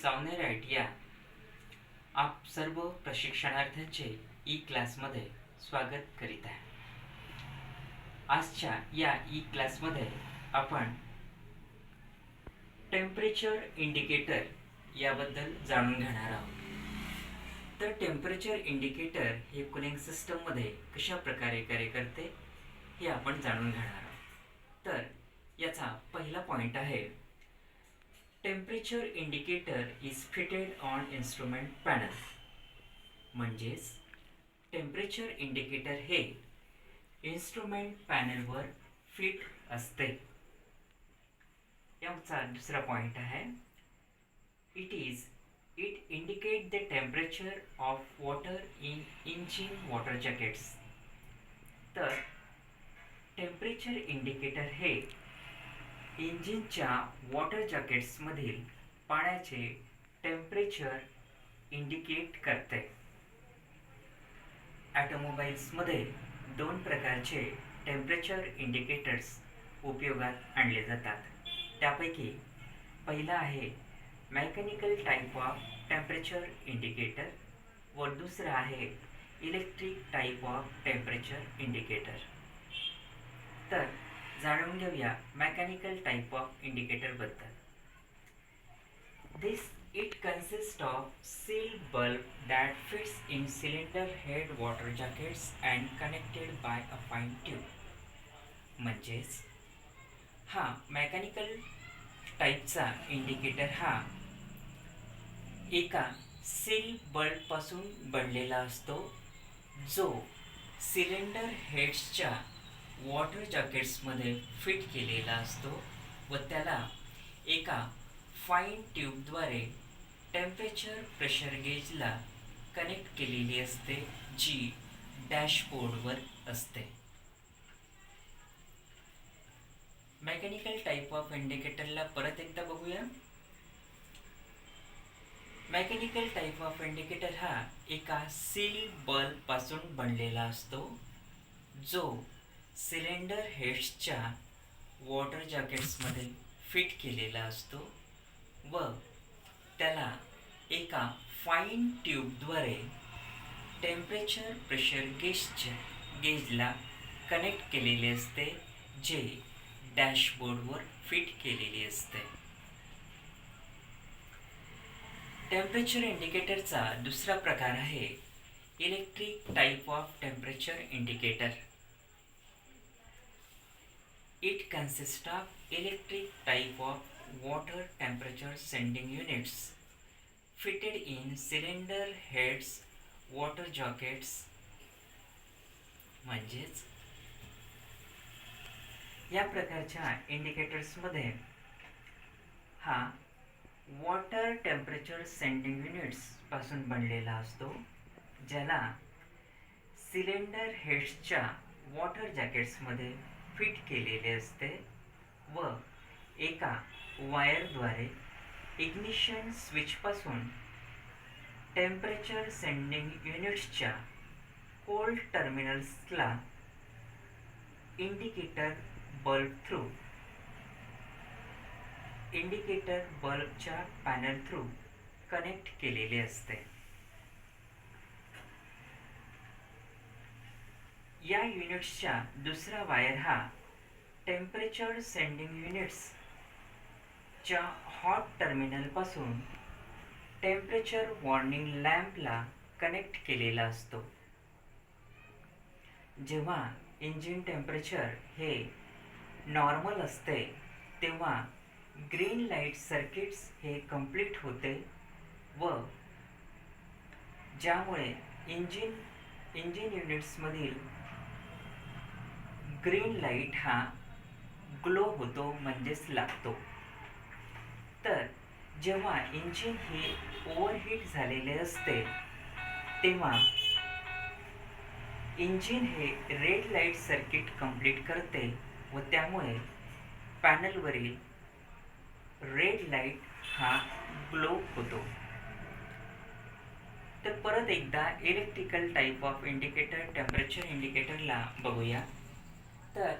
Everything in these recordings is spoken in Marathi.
सावनेराईट या आप सर्व प्रशिक्षणार्थ्यांचे ई क्लासमध्ये स्वागत करीत आहे. आजच्या या ई क्लासमध्ये आपण टेम्परेचर इंडिकेटर याबद्दल जाणून घेणार आहोत. तर टेम्परेचर इंडिकेटर हे कूलिंग सिस्टममध्ये कशा प्रकारे कार्य करते हे आपण जाणून घेणार आहोत. तर याचा पहिला पॉइंट आहे, temperature indicator is fitted on instrument panel. म्हणजेच टेम्परेचर इंडिकेटर हे इन्स्ट्रुमेंट पॅनलवर फिट असते. याचा दुसरा पॉइंट आहे, it indicate the temperature of water in engine water jackets. तर टेम्परेचर इंडिकेटर हे इंजिनच्या वॉटर जॅकेट्समधील पाण्याचे टेम्परेचर इंडिकेट करते. ऑटोमोबाईल्समध्ये दोन प्रकारचे टेम्परेचर इंडिकेटर्स उपयोगात आणले जातात. त्यापैकी पहिला आहे mechanical type of temperature indicator व दुसरा आहे electric type of temperature indicator. तर जाणून घेऊया मेकॅनिकल टाईप ऑफ इंडिकेटर बद्दल. It consists of sealed bulb that fits in cylinder head water jackets and connected by a fine tube. म्हणजेच हा मेकॅनिकल टाईपचा इंडिकेटर हा एका सील बल्ब पासून बनलेला असतो, जो सिलेंडर हेड्सच्या वॉटर जॅकेट्समध्ये फिट केलेला असतो व त्याला एका फाईन ट्यूबद्वारे टेम्परेचर प्रेशर गेजला कनेक्ट केलेली असते, जी डॅशबोर्डवर असते. मेकॅनिकल टाईप ऑफ इंडिकेटरला परत एकदा बघूया. मेकॅनिकल टाईप ऑफ इंडिकेटर हा एका सील बल्ब पासून बनलेला असतो, जो सिलेंडर हेड्सच्या वॉटर जॅकेट्समध्ये फिट केलेला असतो व त्याला एका फाईन ट्यूबद्वारे टेम्परेचर प्रेशर गेजला कनेक्ट केलेले असते, जे डॅशबोर्डवर फिट केलेली असते. टेम्परेचर इंडिकेटरचा दुसरा प्रकार आहे electric type of temperature indicator. It consists of electric type of water temperature sending units fitted in cylinder heads water jackets. म्हणजेच या प्रकारच्या इंडिकेटर्समध्ये हा वॉटर टेम्परेचर सेंडिंग युनिट्स पासून बनलेला असतो, ज्याला सिलेंडर हेड्सच्या वॉटर जॅकेट्समध्ये फिट केलेले असते व एका वायरद्वारे इग्निशन स्विचपासून टेम्परेचर सेंडिंग युनिट्सच्या कोल्ड टर्मिनल्सला इंडिकेटर बल्बच्या पॅनल थ्रू कनेक्ट केलेले असते. या युनिट्सच्या दुसरा वायर हा टेम्परेचर सेंडिंग युनिट्सच्या हॉट टर्मिनलपासून टेम्परेचर वॉर्निंग लॅम्पला कनेक्ट केलेला असतो. जेव्हा इंजिन टेम्परेचर हे नॉर्मल असते तेव्हा ग्रीन लाईट सर्किट्स हे कंप्लीट होते व ज्यामुळे इंजिन युनिट्समधील ग्रीन लाईट हा ग्लो होतो, म्हणजेच लागतो. तर जेव्हा इंजिन हे ओव्हरहीट झालेले असते तेव्हा इंजिन हे रेड लाईट सर्किट कंप्लीट करते व त्यामुळे पॅनलवरील रेड लाईट हा ग्लो होतो. तर परत एकदा electrical type of indicator temperature इंडिकेटरला बघूया. तर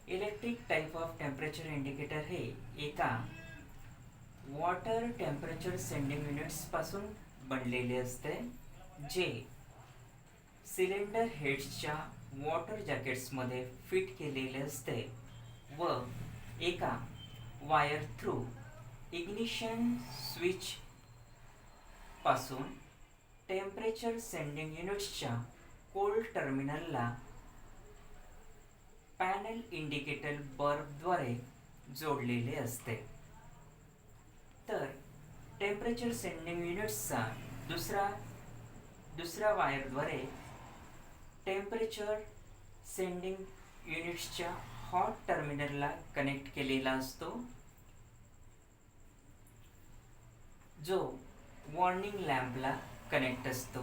electric type of temperature indicator हे एका वॉटर टेम्परेचर सेंडिंग युनिट्स पासून बनलेले असते, जे सिलेंडर हेड्सच्या वॉटर जॅकेट्समध्ये फिट केलेले असते व एका वायर थ्रू इग्निशन स्विच पासून टेम्परेचर सेंडिंग युनिट्सच्या कोल्ड टर्मिनलला पॅनल इंडिकेटर बल्बद्वारे जोडलेले असते. तर टेम्परेचर सेंडिंग युनिट्सचा दुसऱ्या वायरद्वारे टेम्परेचर सेंडिंग युनिट्सच्या हॉट टर्मिनलला कनेक्ट केलेला असतो, जो वॉर्निंग लॅम्पला कनेक्ट असतो.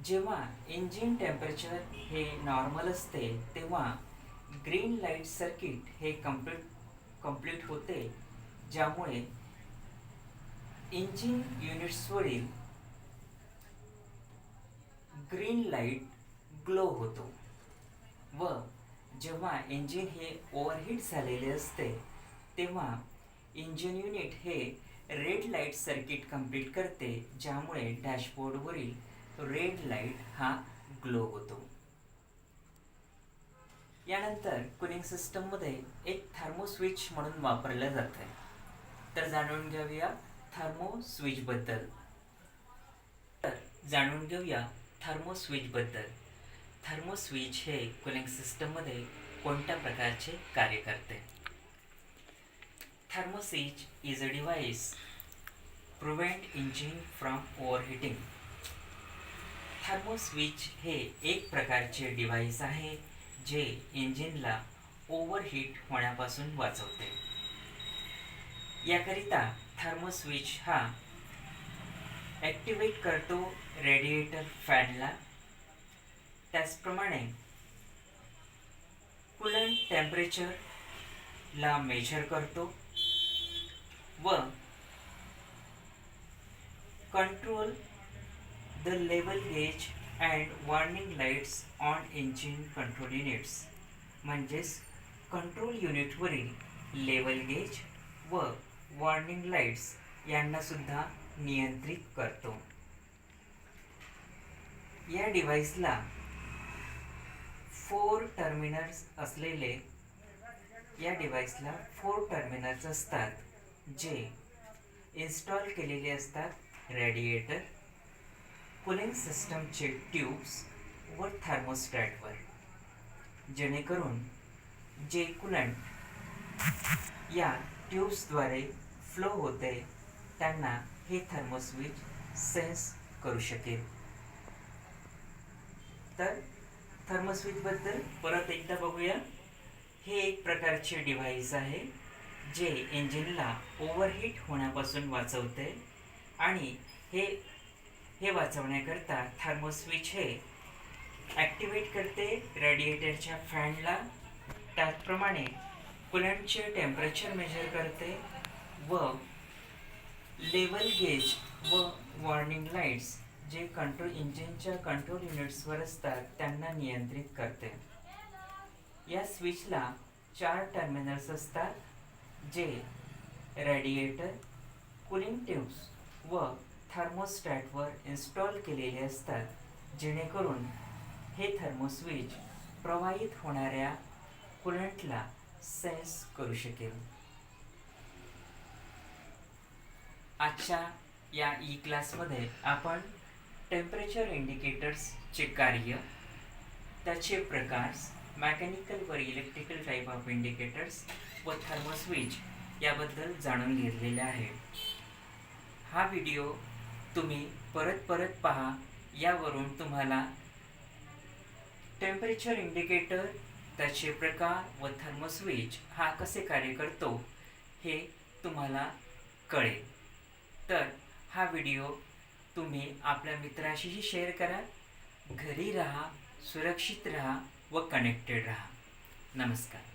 जेव्हा इंजिन टेम्परेचर हे नॉर्मल असते तेव्हा ग्रीन लाईट सर्किट हे कंप्लीट होते, ज्यामुळे इंजिन युनिट्सवरील ग्रीन लाईट ग्लो होतो व जेव्हा इंजिन हे ओव्हरहीट झालेले असते तेव्हा इंजिन युनिट हे रेड लाईट सर्किट कंप्लीट करते, ज्यामुळे डॅशबोर्डवरील रेड लाईट हा ग्लो होतो. यानंतर कूलिंग सिस्टममध्ये एक थर्मो स्विच म्हणून वापरलं जातं. तर जाणून घेऊया थर्मो स्विच बद्दल. थर्मो स्विच हे कूलिंग सिस्टममध्ये कोणत्या प्रकारचे कार्य करते? Thermo switch is a device prevent engine from overheating. Thermo switch हे एक प्रकारचे डिव्हाइस आहे जे इंजिनला ओव्हरहीट होण्यापासून वाचवते. याकरिता थर्मो स्विच हा ॲक्टिवेट करतो रेडिएटर फॅनला. त्याचप्रमाणे कूलंट टेम्परेचरला मेजर करतो व control the level gauge and warning lights on engine control units, म्हणजेच कंट्रोल युनिटवरील लेवल गेज व वॉर्निंग लाईट्स यांना सुद्धा नियंत्रित करतो. या डिव्हाइसला 4 टर्मिनल्स असतात, जे इन्स्टॉल केलेले असतात रेडिएटर, कूलिंग सिस्टमचे ट्यूब्स व थर्मोस्टॅटवर, जेणेकरून जे कूलंट या ट्यूब्सद्वारे फ्लो होते त्यांना हे थर्मोस्विच सेन्स करू शकेल. तर थर्मोस्विचबद्दल परत एकदा बघूया. हे एक प्रकारचे डिव्हाइस आहे जे इंजिनला ओव्हरहीट होण्यापासून वाचवते आणि हे वाचवण्याकरता थर्मोस्विच हे ॲक्टिवेट करते रेडिएटरच्या फॅनला. त्याचप्रमाणे कूलंटचे टेम्परेचर मेजर करते व लेवल गेज व वॉर्निंग लाईट्स जे इंजिनच्या कंट्रोल युनिट्सवर असतात त्यांना नियंत्रित करते. या स्विचला 4 टर्मिनल्स असतात, जे रेडिएटर, कूलिंग ट्यूब्स व थर्मोस्टॅटवर इन्स्टॉल केलेले असतात, जेणेकरून हे थर्मोस्विच प्रवाहित होणाऱ्या कूलंटला सेन्स करू शकेल. आजच्या या ई क्लासमध्ये आपण टेम्परेचर इंडिकेटर्सचे कार्य, त्याचे प्रकार, मेकॅनिकल व इलेक्ट्रिकल टाईप ऑफ इंडिकेटर्स व थर्मोस्विच याबद्दल जाणून घेतलेले आहे. हा व्हिडिओ तुम्ही परत पहा. यावरून तुम्हाला टेम्परेचर इंडिकेटर, त्याचे प्रकार व थर्मोस्विच हा कसे कार्य करतो हे तुम्हाला कळेल. तर हा व्हिडिओ तुम्ही आपल्या मित्राशीही शेअर करा. घरी राहा, सुरक्षित राहा व कनेक्टेड राहा. नमस्कार.